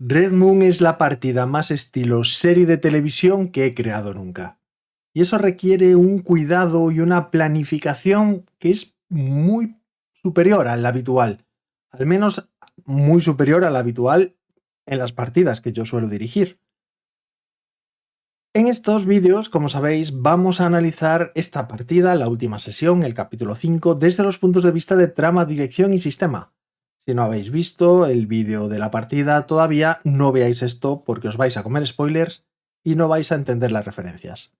Red Moon es la partida más estilo serie de televisión que he creado nunca. Y eso requiere un cuidado y una planificación que es muy superior a la habitual. Al menos muy superior a la habitual en las partidas que yo suelo dirigir. En estos vídeos, como sabéis, vamos a analizar esta partida, la última sesión, el capítulo 5, desde los puntos de vista de trama, dirección y sistema. Si no habéis visto el vídeo de la partida todavía, no veáis esto porque os vais a comer spoilers y no vais a entender las referencias.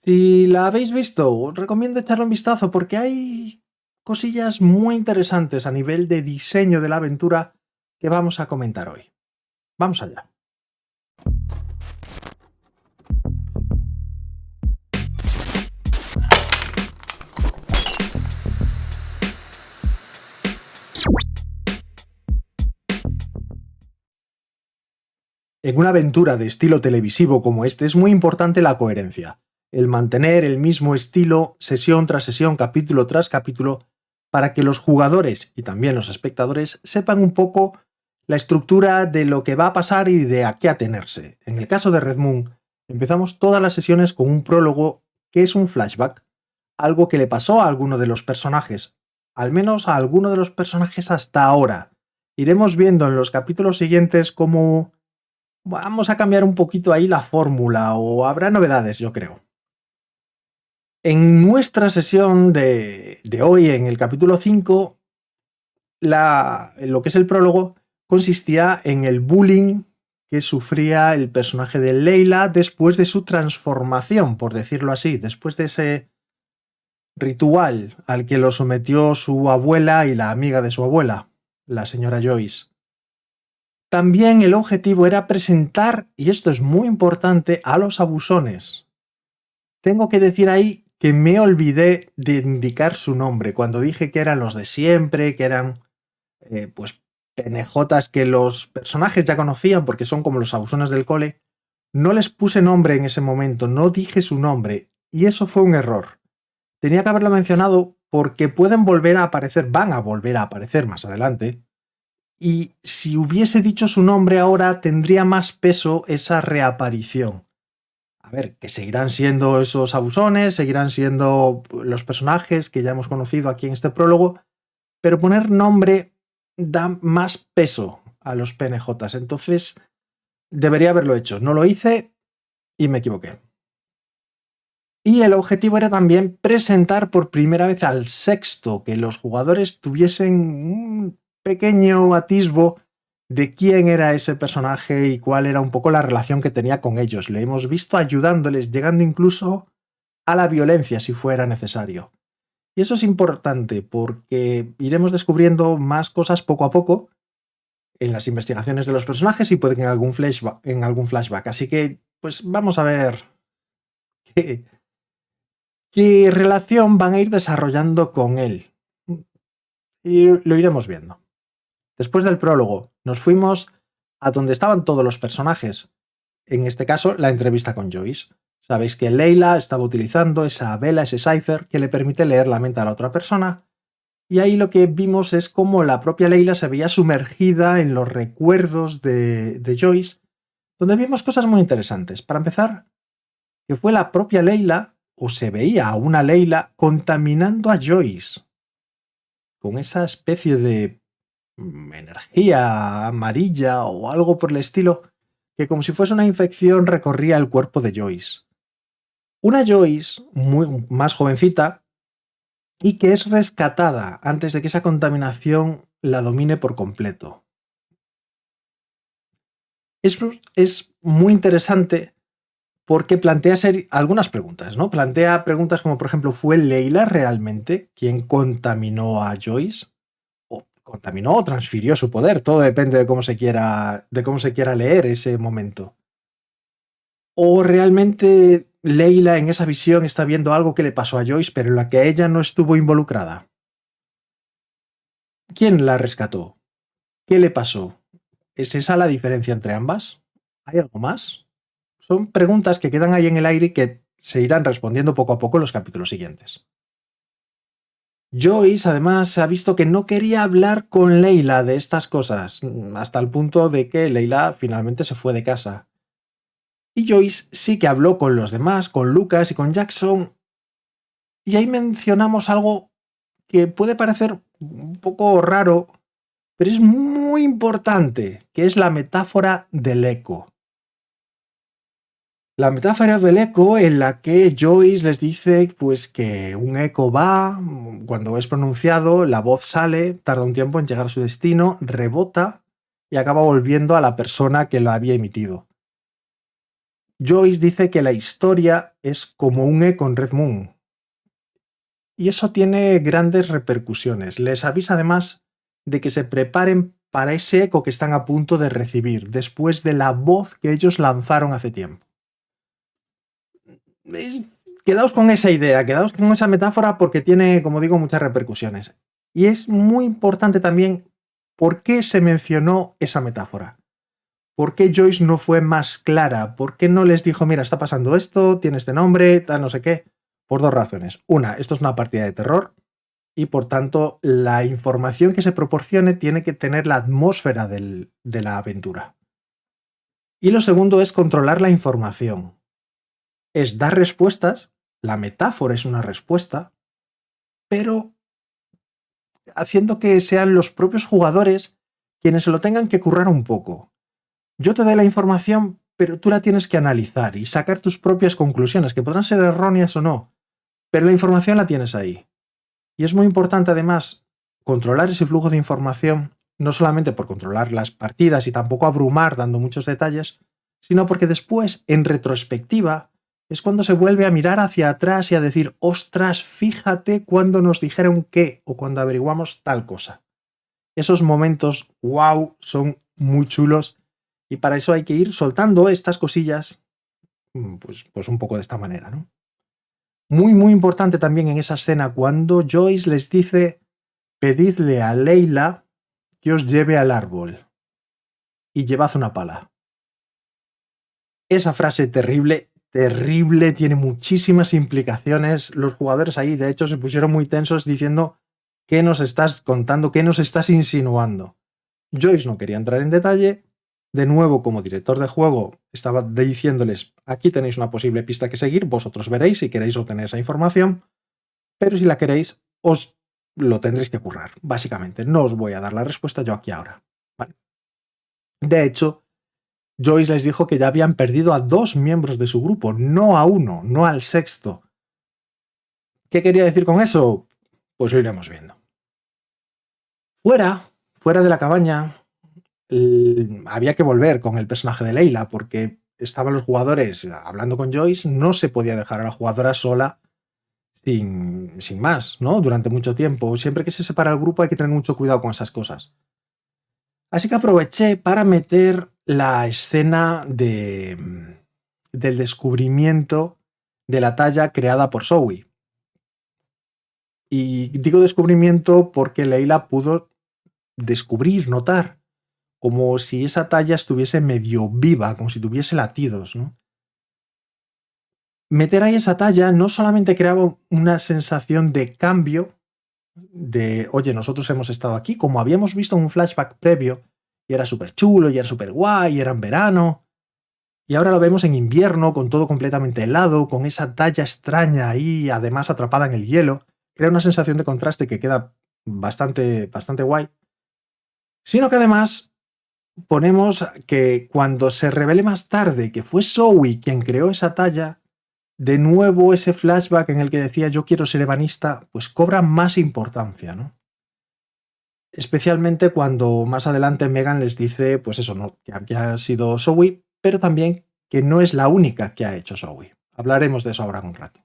Si la habéis visto, os recomiendo echarle un vistazo porque hay cosillas muy interesantes a nivel de diseño de la aventura que vamos a comentar hoy. Vamos allá. En una aventura de estilo televisivo como este es muy importante la coherencia, el mantener el mismo estilo sesión tras sesión, capítulo tras capítulo, para que los jugadores y también los espectadores sepan un poco la estructura de lo que va a pasar y de a qué atenerse. En el caso de Red Moon, empezamos todas las sesiones con un prólogo que es un flashback, algo que le pasó a alguno de los personajes, al menos a alguno de los personajes hasta ahora. Iremos viendo en los capítulos siguientes cómo vamos a cambiar un poquito ahí la fórmula o habrá novedades, yo creo. En nuestra sesión de hoy, en el capítulo 5, lo que es el prólogo consistía en el bullying que sufría el personaje de Leila después de su transformación, por decirlo así, después de ese ritual al que lo sometió su abuela y la amiga de su abuela, la señora Joyce. También el objetivo era presentar, y esto es muy importante, a los abusones. Tengo que decir ahí que me olvidé de indicar su nombre cuando dije que eran los de siempre, que eran pues penejotas que los personajes ya conocían porque son como los abusones del cole. No les puse nombre en ese momento, no dije su nombre, y eso fue un error. Tenía que haberlo mencionado porque pueden volver a aparecer, van a volver a aparecer más adelante. Y si hubiese dicho su nombre ahora, tendría más peso esa reaparición. A ver, que seguirán siendo esos abusones, seguirán siendo los personajes que ya hemos conocido aquí en este prólogo, pero poner nombre da más peso a los PNJs. Entonces, debería haberlo hecho. No lo hice y me equivoqué. Y el objetivo era también presentar por primera vez al sexto, que los jugadores tuviesen un pequeño atisbo de quién era ese personaje y cuál era un poco la relación que tenía con ellos. Le hemos visto ayudándoles, llegando incluso a la violencia si fuera necesario. Y eso es importante porque iremos descubriendo más cosas poco a poco en las investigaciones de los personajes y puede que en algún flashback. Así que, pues vamos a ver qué relación van a ir desarrollando con él. Y lo iremos viendo. Después del prólogo, nos fuimos a donde estaban todos los personajes. En este caso, la entrevista con Joyce. Sabéis que Leila estaba utilizando esa vela, ese cipher, que le permite leer la mente a la otra persona. Y ahí lo que vimos es cómo la propia Leila se veía sumergida en los recuerdos de Joyce, donde vimos cosas muy interesantes. Para empezar, que fue la propia Leila, o se veía a una Leila, contaminando a Joyce con esa especie de energía amarilla o algo por el estilo, que como si fuese una infección recorría el cuerpo de Joyce. Una Joyce muy más jovencita y que es rescatada antes de que esa contaminación la domine por completo. Es muy interesante porque plantea algunas preguntas, ¿no? Plantea preguntas como, por ejemplo, ¿fue Leila realmente quien contaminó a Joyce? ¿O contaminó o transfirió su poder? Todo depende de cómo se quiera leer ese momento. ¿O realmente Leila en esa visión está viendo algo que le pasó a Joyce, pero en la que ella no estuvo involucrada? ¿Quién la rescató? ¿Qué le pasó? ¿Es esa la diferencia entre ambas? ¿Hay algo más? Son preguntas que quedan ahí en el aire y que se irán respondiendo poco a poco en los capítulos siguientes. Joyce, además, se ha visto que no quería hablar con Leila de estas cosas, hasta el punto de que Leila finalmente se fue de casa. Y Joyce sí que habló con los demás, con Lucas y con Jackson, y ahí mencionamos algo que puede parecer un poco raro, pero es muy importante, que es la metáfora del eco. La metáfora del eco en la que Joyce les dice pues que un eco va, cuando es pronunciado, la voz sale, tarda un tiempo en llegar a su destino, rebota y acaba volviendo a la persona que lo había emitido. Joyce dice que la historia es como un eco en Red Moon. Y eso tiene grandes repercusiones. Les avisa además de que se preparen para ese eco que están a punto de recibir después de la voz que ellos lanzaron hace tiempo. Quedaos con esa idea, quedaos con esa metáfora porque tiene, como digo, muchas repercusiones. Y es muy importante también por qué se mencionó esa metáfora. ¿Por qué Joyce no fue más clara? ¿Por qué no les dijo, mira, está pasando esto, tiene este nombre, tal, no sé qué? Por dos razones. Una, esto es una partida de terror y por tanto la información que se proporcione tiene que tener la atmósfera de la aventura. Y lo segundo es controlar la información. Es dar respuestas, la metáfora es una respuesta, pero haciendo que sean los propios jugadores quienes se lo tengan que currar un poco. Yo te doy la información, pero tú la tienes que analizar y sacar tus propias conclusiones, que podrán ser erróneas o no, pero la información la tienes ahí. Y es muy importante además controlar ese flujo de información, no solamente por controlar las partidas y tampoco abrumar dando muchos detalles, sino porque después, en retrospectiva, es cuando se vuelve a mirar hacia atrás y a decir, ostras, fíjate cuando nos dijeron qué o cuando averiguamos tal cosa. Esos momentos, wow, son muy chulos y para eso hay que ir soltando estas cosillas, pues un poco de esta manera, ¿no? Muy, muy importante también en esa escena cuando Joyce les dice, pedidle a Leila que os lleve al árbol y llevad una pala. Esa frase terrible, terrible, tiene muchísimas implicaciones. Los jugadores ahí, de hecho, se pusieron muy tensos diciendo, ¿qué nos estás contando? ¿Qué nos estás insinuando? Joyce no quería entrar en detalle. De nuevo, como director de juego, estaba diciéndoles, aquí tenéis una posible pista que seguir, vosotros veréis si queréis obtener esa información, pero si la queréis, os lo tendréis que currar, básicamente. No os voy a dar la respuesta yo aquí ahora. Vale. De hecho, Joyce les dijo que ya habían perdido a 2 miembros de su grupo, no a uno, no al sexto. ¿Qué quería decir con eso? Pues lo iremos viendo. Fuera de la cabaña, había que volver con el personaje de Leila, porque estaban los jugadores hablando con Joyce, no se podía dejar a la jugadora sola sin más, ¿no? Durante mucho tiempo. Siempre que se separa el grupo hay que tener mucho cuidado con esas cosas. Así que aproveché para meter la escena del descubrimiento de la talla creada por Zoe. Y digo descubrimiento porque Leila pudo descubrir, notar, como si esa talla estuviese medio viva, como si tuviese latidos, ¿no? Meter ahí esa talla no solamente creaba una sensación de cambio, de, oye, nosotros hemos estado aquí, como habíamos visto en un flashback previo, y era súper chulo, y era súper guay, y era en verano, y ahora lo vemos en invierno, con todo completamente helado, con esa talla extraña ahí, además atrapada en el hielo, crea una sensación de contraste que queda bastante, bastante guay, sino que además ponemos que cuando se revele más tarde que fue Zoe quien creó esa talla, de nuevo ese flashback en el que decía yo quiero ser ebanista, pues cobra más importancia, ¿no? Especialmente cuando más adelante Megan les dice, pues eso, ¿no? Que había sido Zoe, pero también que no es la única que ha hecho Zoe. Hablaremos de eso ahora en un rato.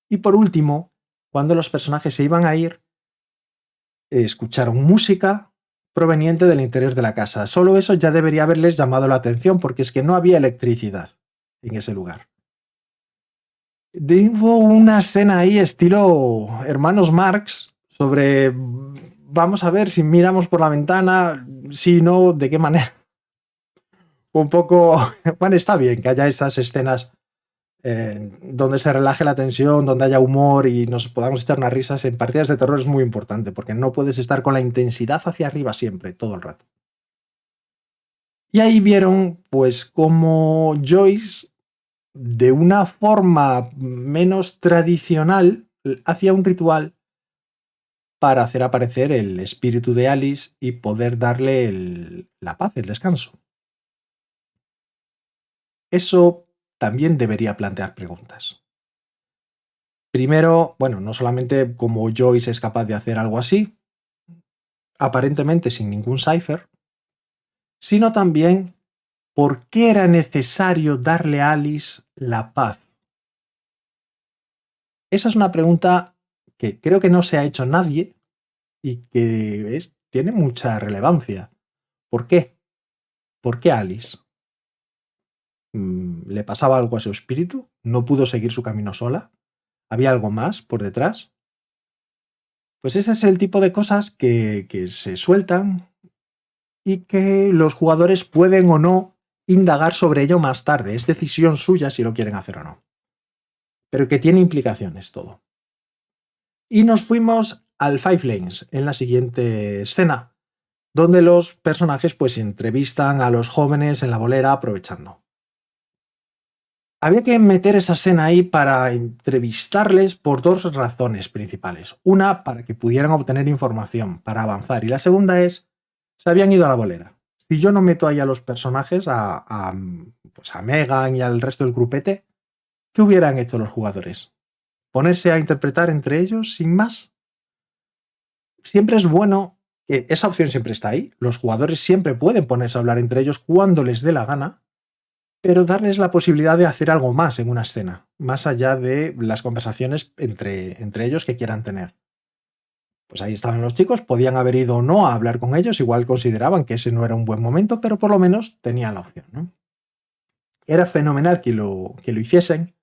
Y por último, cuando los personajes se iban a ir, escucharon música proveniente del interior de la casa. Solo eso ya debería haberles llamado la atención porque es que no había electricidad en ese lugar. Hubo una escena ahí estilo Hermanos Marx sobre vamos a ver si miramos por la ventana, si no, de qué manera. Un poco, bueno, está bien que haya esas escenas donde se relaje la tensión, donde haya humor y nos podamos echar unas risas en partidas de terror es muy importante, porque no puedes estar con la intensidad hacia arriba siempre, todo el rato. Y ahí vieron, pues, cómo Joyce, de una forma menos tradicional, hacía un ritual para hacer aparecer el espíritu de Alice y poder darle la paz, el descanso. Eso también debería plantear preguntas. Primero, bueno, no solamente cómo Joyce es capaz de hacer algo así, aparentemente sin ningún cipher, sino también por qué era necesario darle a Alice la paz. Esa es una pregunta que creo que no se ha hecho nadie y que tiene mucha relevancia. ¿Por qué? ¿Por qué Alice? ¿Le pasaba algo a su espíritu? ¿No pudo seguir su camino sola? ¿Había algo más por detrás? Pues ese es el tipo de cosas que se sueltan y que los jugadores pueden o no indagar sobre ello más tarde. Es decisión suya si lo quieren hacer o no. Pero que tiene implicaciones todo. Y nos fuimos al Five Lanes en la siguiente escena, donde los personajes pues entrevistan a los jóvenes en la bolera aprovechando. Había que meter esa escena ahí para entrevistarles por dos razones principales. Una, para que pudieran obtener información, para avanzar. Y la segunda es, se habían ido a la bolera. Si yo no meto ahí a los personajes, pues a Megan y al resto del grupete, ¿qué hubieran hecho los jugadores? ¿Ponerse a interpretar entre ellos sin más? Siempre es bueno que esa opción siempre está ahí. Los jugadores siempre pueden ponerse a hablar entre ellos cuando les dé la gana, pero darles la posibilidad de hacer algo más en una escena, más allá de las conversaciones entre ellos que quieran tener. Pues ahí estaban los chicos, podían haber ido o no a hablar con ellos, igual consideraban que ese no era un buen momento, pero por lo menos tenían la opción, ¿no? Era fenomenal que lo hiciesen,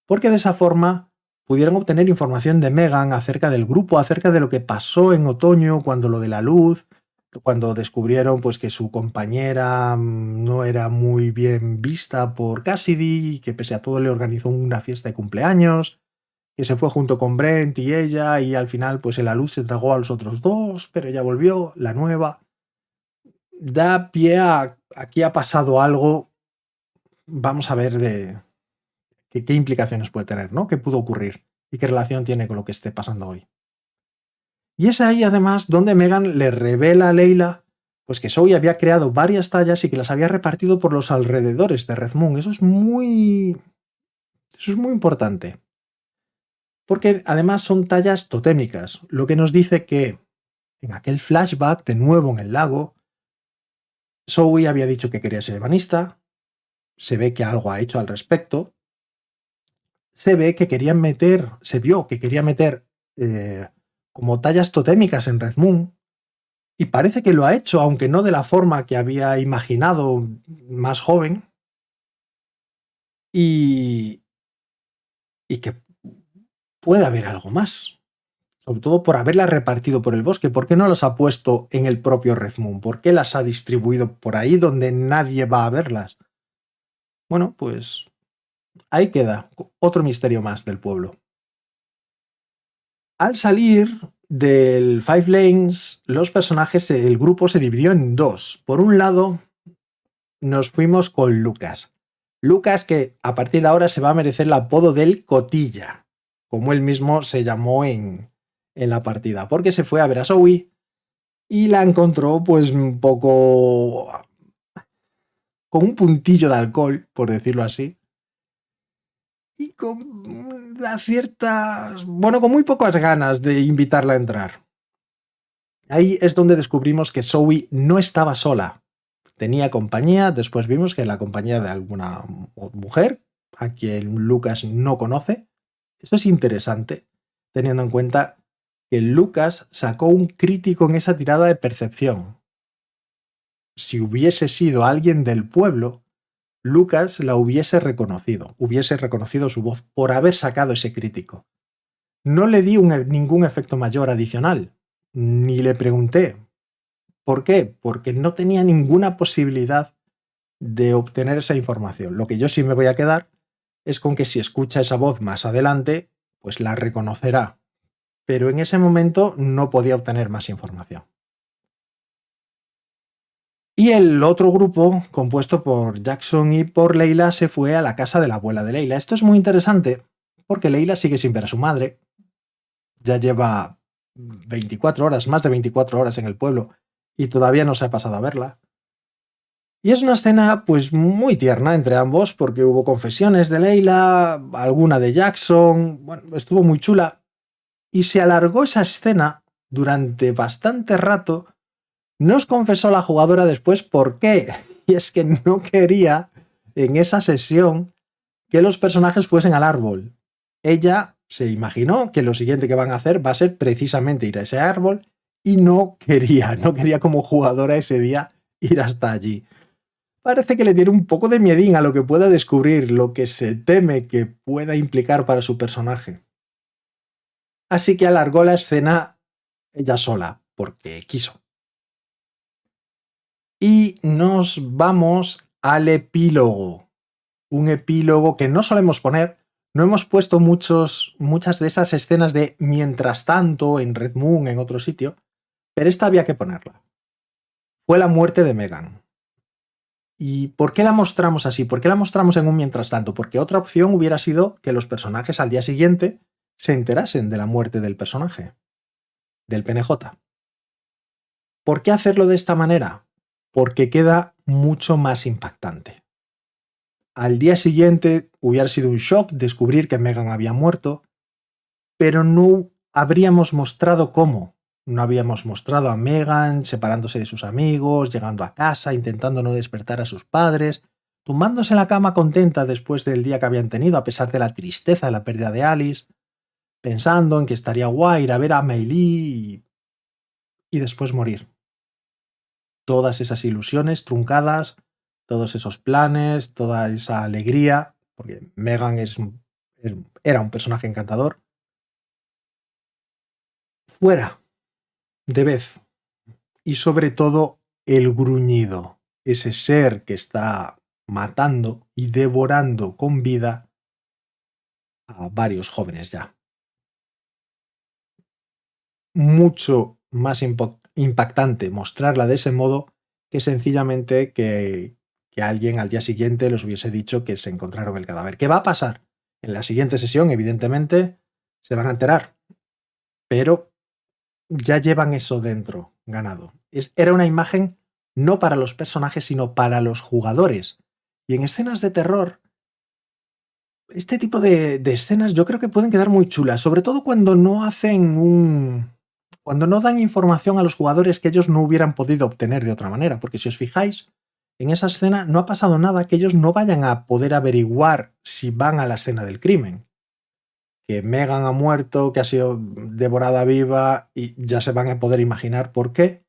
porque de esa forma pudieron obtener información de Megan acerca del grupo, acerca de lo que pasó en otoño, cuando lo de la luz, cuando descubrieron pues que su compañera no era muy bien vista por Cassidy, que pese a todo le organizó una fiesta de cumpleaños, que se fue junto con Brent y ella, y al final pues en la luz se tragó a los otros dos, pero ella volvió, la nueva. Da pie a aquí ha pasado algo, vamos a ver de qué implicaciones puede tener, ¿no? ¿Qué pudo ocurrir? ¿Y qué relación tiene con lo que esté pasando hoy? Y es ahí, además, donde Megan le revela a Leila pues que Zoe había creado varias tallas y que las había repartido por los alrededores de Red Moon. Eso es muy importante. Porque además son tallas totémicas, lo que nos dice que en aquel flashback, de nuevo en el lago, Zoe había dicho que quería ser ebanista, se ve que algo ha hecho al respecto, se ve que querían meter, se vio que quería meter como tallas totémicas en Red Moon, y parece que lo ha hecho, aunque no de la forma que había imaginado más joven, y, y que puede haber algo más. Sobre todo por haberlas repartido por el bosque. ¿Por qué no las ha puesto en el propio Red Moon? ¿Por qué las ha distribuido por ahí donde nadie va a verlas? Bueno, pues ahí queda otro misterio más del pueblo. Al salir del Five Lanes, los personajes, el grupo se dividió en dos. Por un lado, nos fuimos con Lucas. Lucas, que a partir de ahora se va a merecer el apodo del Cotilla, como él mismo se llamó en la partida, porque se fue a ver a Zoe y la encontró pues un poco con un puntillo de alcohol, por decirlo así, y con ciertas, bueno, con muy pocas ganas de invitarla a entrar. Ahí es donde descubrimos que Zoe no estaba sola, tenía compañía. Después vimos que la compañía de alguna mujer a quien Lucas no conoce. Esto es interesante, teniendo en cuenta que Lucas sacó un crítico en esa tirada de percepción. Si hubiese sido alguien del pueblo, Lucas la hubiese reconocido su voz por haber sacado ese crítico. No le di ningún efecto mayor adicional, ni le pregunté. ¿Por qué? Porque no tenía ninguna posibilidad de obtener esa información. Lo que yo sí me voy a quedar es con que si escucha esa voz más adelante, pues la reconocerá. Pero en ese momento no podía obtener más información. Y el otro grupo, compuesto por Jackson y por Leila, se fue a la casa de la abuela de Leila. Esto es muy interesante porque Leila sigue sin ver a su madre. Ya lleva 24 horas, más de 24 horas en el pueblo y todavía no se ha pasado a verla. Y es una escena pues muy tierna entre ambos porque hubo confesiones de Leila, alguna de Jackson, bueno, estuvo muy chula y se alargó esa escena durante bastante rato. Nos confesó la jugadora después por qué. Y es que no quería en esa sesión que los personajes fuesen al árbol. Ella se imaginó que lo siguiente que van a hacer va a ser precisamente ir a ese árbol y no quería como jugadora ese día ir hasta allí. Parece que le tiene un poco de miedín a lo que pueda descubrir, lo que se teme que pueda implicar para su personaje. Así que alargó la escena ella sola, porque quiso. Y nos vamos al epílogo. Un epílogo que no solemos poner. No hemos puesto muchas de esas escenas de mientras tanto en Red Moon, en otro sitio, pero esta había que ponerla. Fue la muerte de Megan. ¿Y por qué la mostramos así? ¿Por qué la mostramos en un mientras tanto? Porque otra opción hubiera sido que los personajes al día siguiente se enterasen de la muerte del personaje, del PNJ. ¿Por qué hacerlo de esta manera? Porque queda mucho más impactante. Al día siguiente hubiera sido un shock descubrir que Megan había muerto, pero no habríamos mostrado cómo. No habíamos mostrado a Megan separándose de sus amigos, llegando a casa, intentando no despertar a sus padres, tumbándose en la cama contenta después del día que habían tenido, a pesar de la tristeza de la pérdida de Alice, pensando en que estaría guay ir a ver a Meili y después morir. Todas esas ilusiones truncadas, todos esos planes, toda esa alegría, porque Megan era un personaje encantador, fuera de vez. Y sobre todo el gruñido, ese ser que está matando y devorando con vida a varios jóvenes ya. Mucho más impactante mostrarla de ese modo que sencillamente que alguien al día siguiente les hubiese dicho que se encontraron el cadáver. ¿Qué va a pasar? En la siguiente sesión, evidentemente, se van a enterar, pero ya llevan eso dentro, ganado. Era una imagen no para los personajes, sino para los jugadores. Y en escenas de terror, este tipo de escenas yo creo que pueden quedar muy chulas, sobre todo cuando no hacen cuando no dan información a los jugadores que ellos no hubieran podido obtener de otra manera, porque si os fijáis, en esa escena no ha pasado nada que ellos no vayan a poder averiguar si van a la escena del crimen. Que Megan ha muerto, que ha sido devorada viva y ya se van a poder imaginar por qué,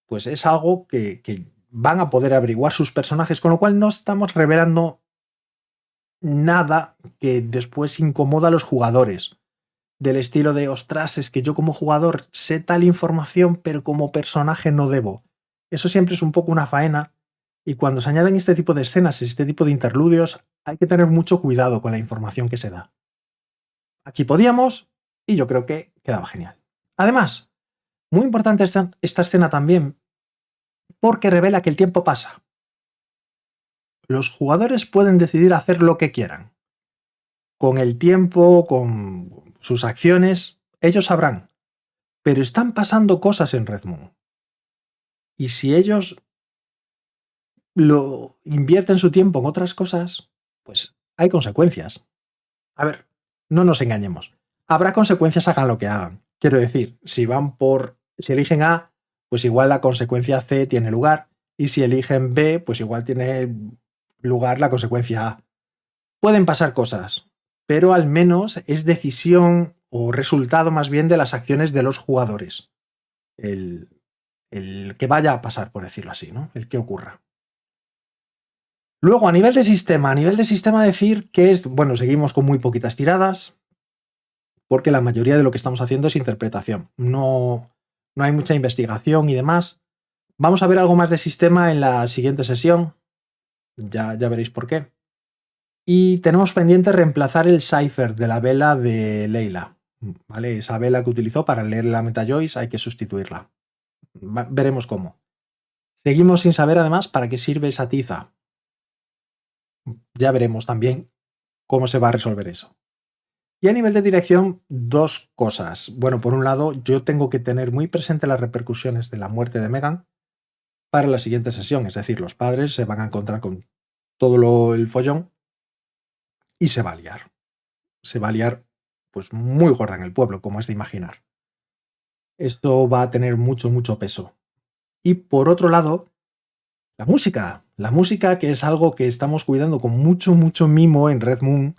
pues es algo que van a poder averiguar sus personajes, con lo cual no estamos revelando nada que después incomoda a los jugadores. Del estilo de, ostras, es que yo como jugador sé tal información, pero como personaje no debo. Eso siempre es un poco una faena, y cuando se añaden este tipo de escenas, este tipo de interludios, hay que tener mucho cuidado con la información que se da. Aquí podíamos, y yo creo que quedaba genial. Además, muy importante esta escena también, porque revela que el tiempo pasa. Los jugadores pueden decidir hacer lo que quieran. Con el tiempo, con sus acciones, ellos sabrán. Pero están pasando cosas en Red Moon. Y si ellos lo invierten su tiempo en otras cosas, pues hay consecuencias. A ver, no nos engañemos. Habrá consecuencias hagan lo que hagan. Quiero decir, si eligen A, pues igual la consecuencia C tiene lugar. Y si eligen B, pues igual tiene lugar la consecuencia A. Pueden pasar cosas, pero al menos es decisión o resultado más bien de las acciones de los jugadores. El, el que vaya a pasar, por decirlo así, ¿no? El que ocurra. Luego, a nivel de sistema decir que bueno, seguimos con muy poquitas tiradas, porque la mayoría de lo que estamos haciendo es interpretación. No hay mucha investigación y demás. Vamos a ver algo más de sistema en la siguiente sesión. Ya veréis por qué. Y tenemos pendiente reemplazar el cipher de la vela de Leila. ¿Vale? Esa vela que utilizó para leer la MetaJoyce hay que sustituirla. Veremos cómo. Seguimos sin saber además para qué sirve esa tiza. Ya veremos también cómo se va a resolver eso. Y a nivel de dirección, dos cosas. Bueno, por un lado, yo tengo que tener muy presente las repercusiones de la muerte de Megan para la siguiente sesión. Es decir, los padres se van a encontrar con todo el follón y se va a liar. Se va a liar pues muy gorda en el pueblo, como es de imaginar. Esto va a tener mucho, mucho peso. Y por otro lado, la música. La música, que es algo que estamos cuidando con mucho, mucho mimo en Red Moon,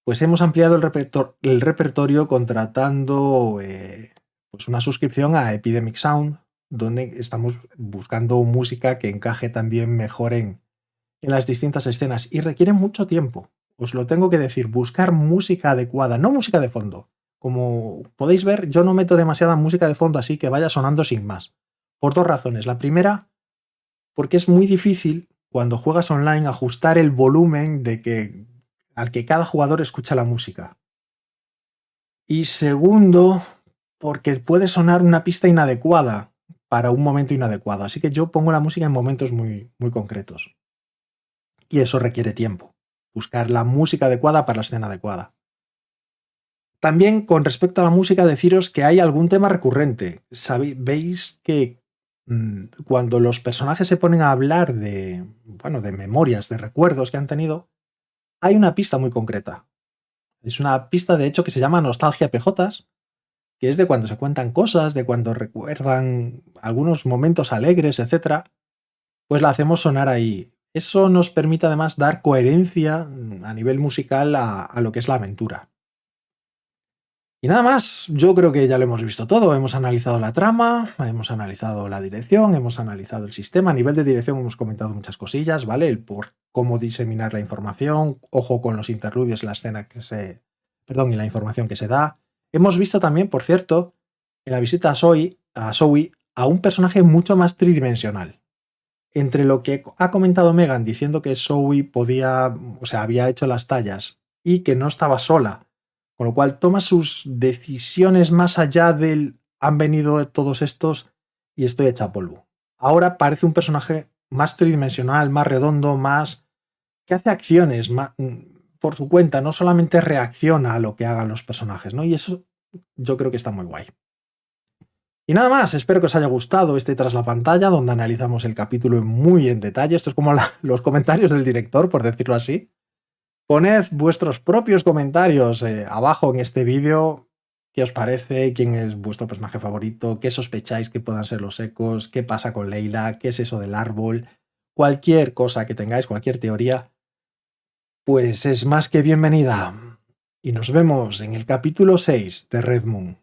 pues hemos ampliado el repertorio contratando pues una suscripción a Epidemic Sound, donde estamos buscando música que encaje también mejor en las distintas escenas y requiere mucho tiempo. Os lo tengo que decir, buscar música adecuada, no música de fondo. Como podéis ver, yo no meto demasiada música de fondo así que vaya sonando sin más. Por dos razones. La primera, porque es muy difícil cuando juegas online ajustar el volumen al que cada jugador escucha la música. Y segundo, porque puede sonar una pista inadecuada para un momento inadecuado. Así que yo pongo la música en momentos muy, muy concretos. Y eso requiere tiempo. Buscar la música adecuada para la escena adecuada. También con respecto a la música, deciros que hay algún tema recurrente. Veis que cuando los personajes se ponen a hablar de memorias, de recuerdos que han tenido, hay una pista muy concreta. Es una pista, de hecho, que se llama Nostalgia PJs, que es de cuando se cuentan cosas, de cuando recuerdan algunos momentos alegres, etc. Pues la hacemos sonar ahí. Eso nos permite además dar coherencia a nivel musical a lo que es la aventura. Y nada más, yo creo que ya lo hemos visto todo. Hemos analizado la trama, hemos analizado la dirección, hemos analizado el sistema. A nivel de dirección hemos comentado muchas cosillas, ¿vale? El por cómo diseminar la información, ojo con los interludios, la escena y la información que se da. Hemos visto también, por cierto, en la visita a Zoe, a un personaje mucho más tridimensional. Entre lo que ha comentado Megan diciendo que Zoe había hecho las tallas y que no estaba sola, con lo cual toma sus decisiones más allá del han venido todos estos y estoy hecha polvo. Ahora parece un personaje más tridimensional, más redondo, más que hace acciones por su cuenta, no solamente reacciona a lo que hagan los personajes, ¿no? Y eso yo creo que está muy guay. Y nada más, espero que os haya gustado este Tras la Pantalla, donde analizamos el capítulo muy en detalle. Esto es como los comentarios del director, por decirlo así. Poned vuestros propios comentarios abajo en este vídeo. ¿Qué os parece? ¿Quién es vuestro personaje favorito? ¿Qué sospecháis que puedan ser los ecos? ¿Qué pasa con Leila? ¿Qué es eso del árbol? Cualquier cosa que tengáis, cualquier teoría, pues es más que bienvenida. Y nos vemos en el capítulo 6 de Red Moon.